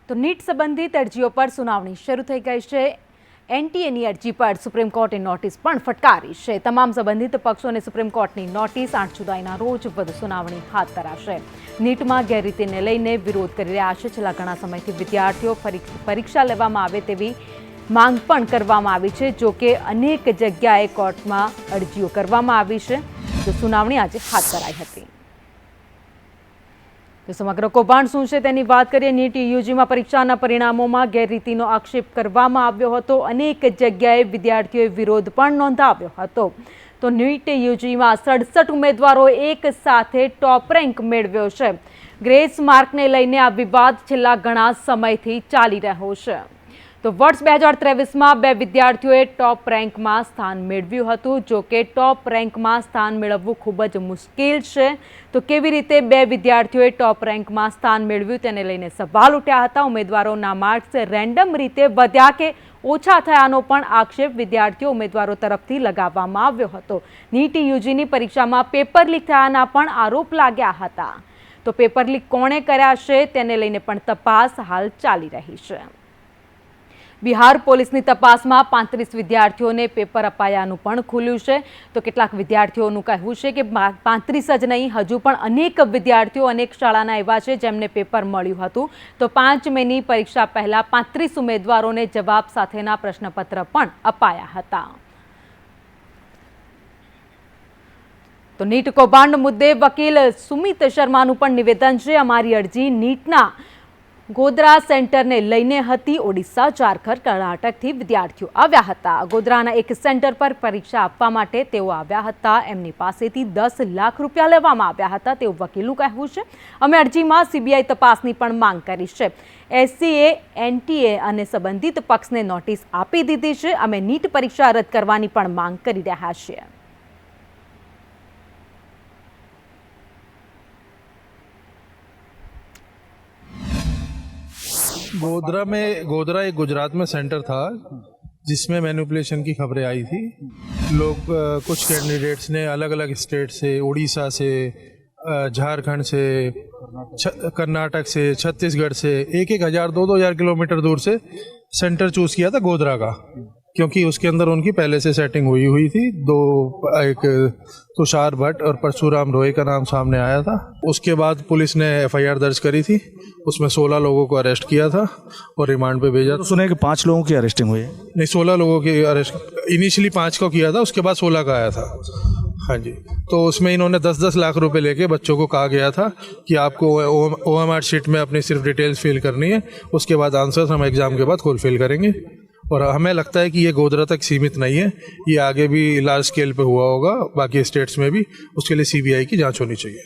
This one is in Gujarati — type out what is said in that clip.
તો નીટ સંબંધિત અરજીઓ પર સુનાવણી શરૂ થઈ ગઈ છે। એનટીએની અરજી પર સુપ્રીમ કોર્ટે નોટિસ પણ ફટકારી છે। તમામ સંબંધિત પક્ષોને સુપ્રીમ કોર્ટની નોટિસ 8 જુલાઈના રોજ વધુ સુનાવણી હાથ ધરાશે। નીટમાં ગેરરીતિને લઈને વિરોધ કરી રહ્યા છે। છેલ્લા ઘણા સમયથી વિદ્યાર્થીઓ પરીક્ષા લેવામાં આવે તેવી માંગ પણ કરવામાં આવી છે। જો કે અનેક જગ્યાએ કોર્ટમાં અરજીઓ કરવામાં આવી છે, તો સુનાવણી આજે હાથ ધરાઈ હતી। તો સમગ્ર કૌભાંડ શું છે તેની વાત કરીએ। નીટ યુજીમાં પરીક્ષાના પરિણામોમાં ગેરરીતિનો આક્ષેપ કરવામાં આવ્યો હતો। અનેક જગ્યાએ વિદ્યાર્થીઓએ વિરોધ પણ નોંધાવ્યો હતો। તો નીટ યુજીમાં 67 ઉમેદવારોએ એક સાથે ટોપ રેન્ક મેળવ્યો છે। ગ્રેસ માર્કને લઈને આ વિવાદ છેલ્લા ઘણા સમયથી ચાલી રહ્યો છે। તો વર્ષ 2023માં 2 વિદ્યાર્થીઓએ ટોપ રેન્કમાં સ્થાન મેળવ્યું હતું। જો કે ટોપ રેન્કમાં સ્થાન મેળવવું ખૂબ જ મુશ્કેલ છે। તો કેવી રીતે 2 વિદ્યાર્થીઓએ ટોપ રેન્કમાં સ્થાન મેળવ્યું તેને લઈને સવાલ ઉઠ્યા હતા। ઉમેદવારોના માર્ક્સ રેન્ડમ રીતે વધ્યા કે ઓછા થયાનો પણ આક્ષેપ વિદ્યાર્થીઓ ઉમેદવારો તરફથી લગાવવામાં આવ્યો હતો। નીટ યુજીની પરીક્ષામાં પેપર લીક થયાના પણ આરોપ લાગ્યા હતા। તો પેપર લીક કોણે કર્યા છે તેને લઈને પણ તપાસ હાલ ચાલી રહી છે। બિહાર પોલીસની તપાસમાં 35 વિદ્યાર્થીઓને પેપર અપાયાનું પણ ખુલ્યું છે। તો કેટલાક વિદ્યાર્થીઓનું કહેવું છે કે 35 જ નહીં, હજુ પણ અનેક વિદ્યાર્થીઓ અનેક શાળાના એવા છે જેમને પેપર મળ્યું હતું। તો 5 મેની પરીક્ષા પહેલા 35 ઉમેદવારોને જવાબ સાથેના પ્રશ્નપત્ર પણ અપાયા હતા। તો નીટ કૌભાંડ મુદ્દે વકીલ સુમિત શર્માનું પણ નિવેદન છે। અમારી અરજી નીટના ગોધરા સેન્ટરને લઈને હતી। ઓડિશા, ઝારખંડ, કર્ણાટકથી વિદ્યાર્થીઓ આવ્યા હતા। ગોધરાના એક સેન્ટર પર પરીક્ષા આપવા માટે તેઓ આવ્યા હતા। એમની પાસેથી 10 લાખ રૂપિયા લેવામાં આવ્યા હતા તેવું વકીલનું કહેવું છે। અમે અરજીમાં સીબીઆઈ તપાસની પણ માંગ કરી છે। એસસીએ, એનટીએ અને સંબંધિત પક્ષને નોટિસ આપી દીધી છે। અમે નીટ પરીક્ષા રદ કરવાની પણ માંગ કરી રહ્યા છીએ। गोधरा एक गुजरात में सेंटर था जिसमें मैनिपुलेशन की खबरें आई थी। लोग कुछ कैंडिडेट्स ने अलग अलग स्टेट से, उड़ीसा से, झारखंड से, कर्नाटक से, छत्तीसगढ़ से 1,000 2,000 किलोमीटर दूर से सेंटर चूज़ किया था गोधरा का, क्योंकि उसके अंदर उनकी पहले से सेटिंग हुई थी। एक तुषार भट्ट और परशुराम रॉय का नाम सामने आया था। उसके बाद पुलिस ने एफआईआर दर्ज करी थी। उसमें 16 लोगों को अरेस्ट किया था और रिमांड पे भेजा। तो सुने कि 5 लोगों की अरेस्टिंग हुई है? नहीं, 16 लोगों की अरेस्ट, इनिशियली 5 को किया था, उसके बाद 16 का आया था। हाँ जी। तो उसमें इन्होंने 10-10 लाख रुपए लेके बच्चों को कहा गया था कि आपको OMR शीट में अपनी सिर्फ डिटेल्स फिल करनी है, उसके बाद आंसर्स हम एग्ज़ाम के बाद खुद फिल करेंगे। और हमें लगता है कि ये गोधरा तक सीमित नहीं है, ये आगे भी लार्ज स्केल पे हुआ होगा बाकी स्टेट्स में भी। उसके लिए सीबीआई की जांच होनी चाहिए।